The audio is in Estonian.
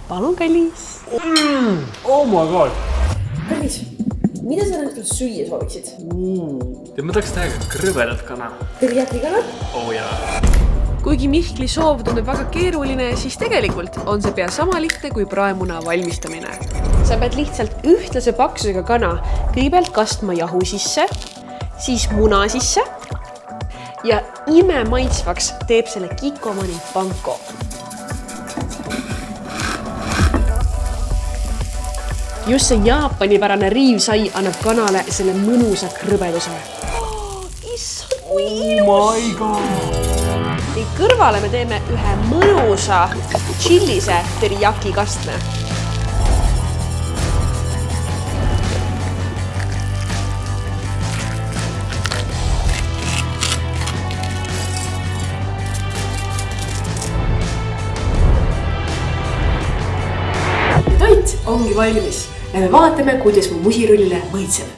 Palun, kallis. Oh my god. Kallis, mida sa nüüd süüa sooviksid? Ja ma tahaks täiega krõvedat kana. Teriyaki kana? Oh jaa. Kuigi Mihkli soov tundub väga keeruline, siis tegelikult on see pea sama lihtne kui praemuna valmistamine. Sa pead lihtsalt ühtlase paksusega kana kõigepealt kastma jahu sisse, siis muna sisse ja ime maitsvaks teeb selle Kikkomani panko. Just see jaapanipärane riivsai annab kanale selle mõnusa krõbeduse. Issand, kui ilus! Oh my god. Nii kõrvale me teeme ühe mõnusa chillise teriyaki kastme. Toit ongi valmis. Lähme vaatame, kuidas mu musirullile mõitseb.